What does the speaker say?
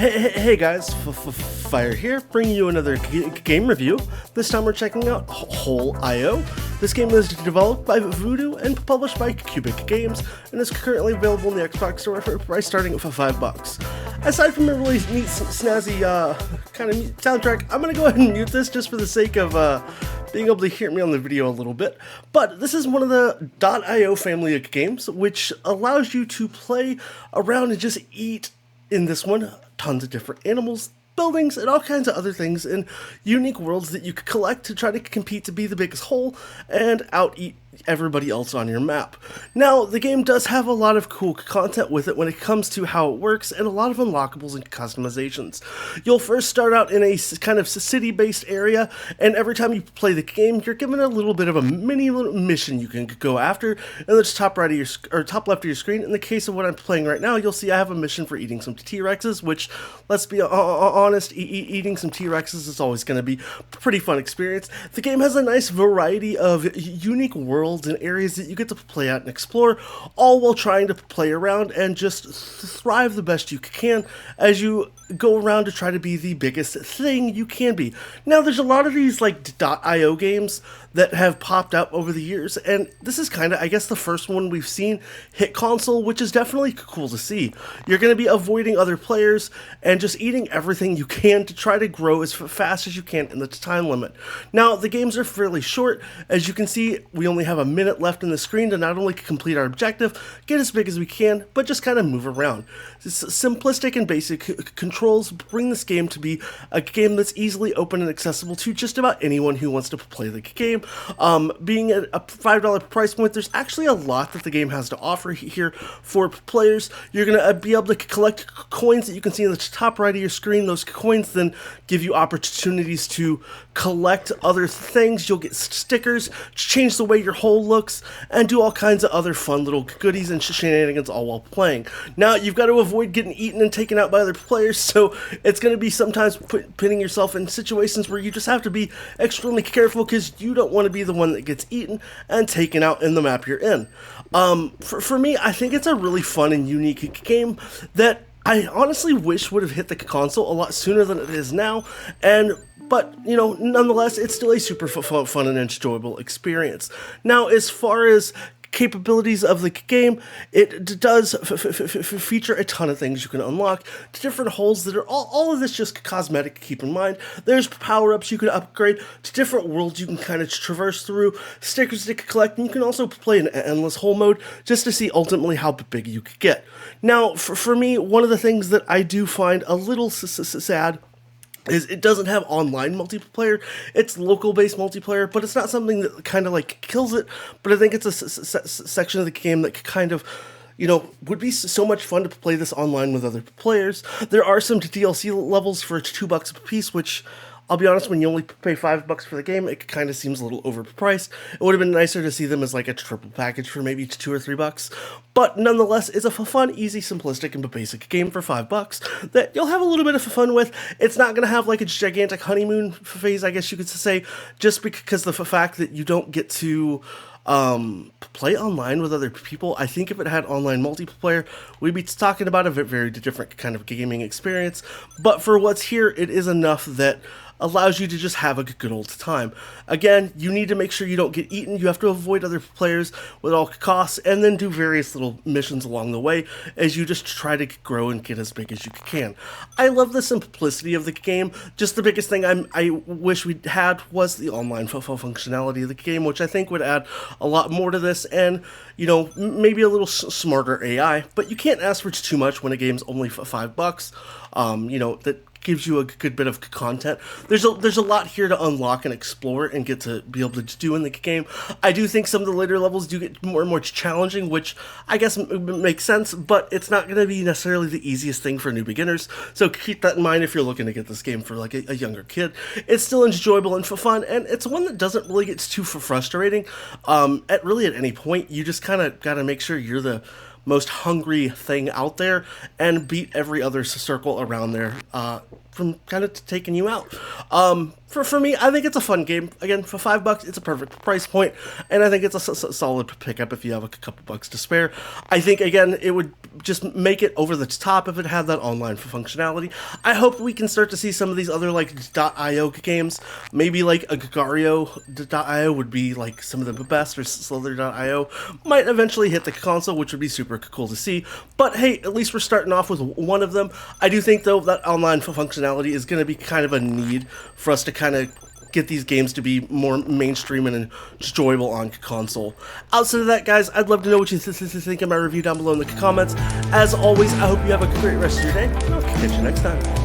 Hey guys, Fire here, bringing you another game review. This time we're checking out Hole.io. This game is developed by Voodoo and published by Cubic Games, and is currently available in the Xbox Store for a price starting at $5. Aside from a really neat, snazzy kind of soundtrack, I'm going to go ahead and mute this just for the sake of being able to hear me on the video a little bit. But this is one of the .io family of games, which allows you to play around and just eat, in this one, tons of different animals, buildings, and all kinds of other things in unique worlds that you could collect to try to compete to be the biggest hole and out-eat everybody else on your map. Now, the game does have a lot of cool content with it when it comes to how it works, and a lot of unlockables and customizations. You'll first start out in a kind of city-based area, and every time you play the game, you're given a little bit of a mini little mission you can go after in the top right of your or top left of your screen. In the case of what I'm playing right now, you'll see I have a mission for eating some T-Rexes, which, let's be honest, eating some T-Rexes is always going to be a pretty fun experience. The game has a nice variety of unique worlds and areas that you get to play out and explore, all while trying to play around and just thrive the best you can as you go around to try to be the biggest thing you can be. Now, there's a lot of these like .io games that have popped up over the years, and this is kind of, I guess, the first one we've seen hit console, which is definitely cool to see. You're going to be avoiding other players and just eating everything you can to try to grow as fast as you can in the time limit. Now, the games are fairly short. As you can see, we only have a minute left in the screen to not only complete our objective, get as big as we can, but just kind of move around. Simplistic and basic controls bring this game to be a game that's easily open and accessible to just about anyone who wants to play the game. Being at a $5 price point, there's actually a lot that the game has to offer here for players. You're going to be able to collect coins that you can see in the top right of your screen. Those coins then give you opportunities to collect other things. You'll get stickers, change the way your hole looks, and do all kinds of other fun little goodies and shenanigans all while playing. Now, you've got to avoid getting eaten and taken out by other players, so it's going to be sometimes putting yourself in situations where you just have to be extremely careful because you don't want to be the one that gets eaten and taken out in the map you're in. For me, I think it's a really fun and unique game that I honestly wish would have hit the console a lot sooner than it is now, but, you know, nonetheless, it's still a super fun and enjoyable experience. Now, as far as capabilities of the game, it does feature a ton of things you can unlock, different holes that are all of this just cosmetic, keep in mind. There's power-ups you can upgrade to different worlds you can kind of traverse through, stickers to collect, and you can also play in endless hole mode just to see ultimately how big you could get. Now, for me, one of the things that I do find a little sad is it doesn't have online multiplayer. It's local-based multiplayer, but it's not something that kind of like kills it, but I think it's a section of the game that kind of, you know, would be so much fun to play this online with other players. There are some DLC levels for $2 a piece, which, I'll be honest, when you only pay $5 for the game, it kind of seems a little overpriced. It would have been nicer to see them as like a triple package for maybe $2 or $3. But nonetheless, it's a fun, easy, simplistic, and basic game for $5 that you'll have a little bit of fun with. It's not going to have like a gigantic honeymoon phase, I guess you could say, just because the fact that you don't get to play online with other people. I think if it had online multiplayer, we'd be talking about a very different kind of gaming experience. But for what's here, it is enough that allows you to just have a good old time. Again, you need to make sure you don't get eaten. You have to avoid other players with all costs, and then do various little missions along the way as you just try to grow and get as big as you can. I love the simplicity of the game. Just the biggest thing I wish we had was the online functionality of the game, which I think would add a lot more to this, and, you know, maybe a little smarter AI. But you can't ask for too much when a game's only $5. You know, that gives you a good bit of content. There's a lot here to unlock and explore and get to be able to do in the game. I do think some of the later levels do get more and more challenging, which I guess makes sense, but it's not going to be necessarily the easiest thing for new beginners, so keep that in mind if you're looking to get this game for like a younger kid. It's still enjoyable and fun, and it's one that doesn't really get too frustrating at any point. You just kind of got to make sure you're the most hungry thing out there and beat every other circle around there from kind of taking you out. For me, I think it's a fun game. Again, for $5, it's a perfect price point, and I think it's a solid pickup if you have a couple bucks to spare. I think, again, it would just make it over the top if it had that online functionality. I hope we can start to see some of these other, like, .io games. Maybe, like, a Gario.io would be, like, some of the best, or Slither.io might eventually hit the console, which would be super cool to see. But, hey, at least we're starting off with one of them. I do think, though, that online functionality is going to be kind of a need for us to kind of get these games to be more mainstream and enjoyable on console. Outside of that, guys, I'd love to know what you think of my review down below in the comments. As always, I hope you have a great rest of your day, and I'll catch you next time.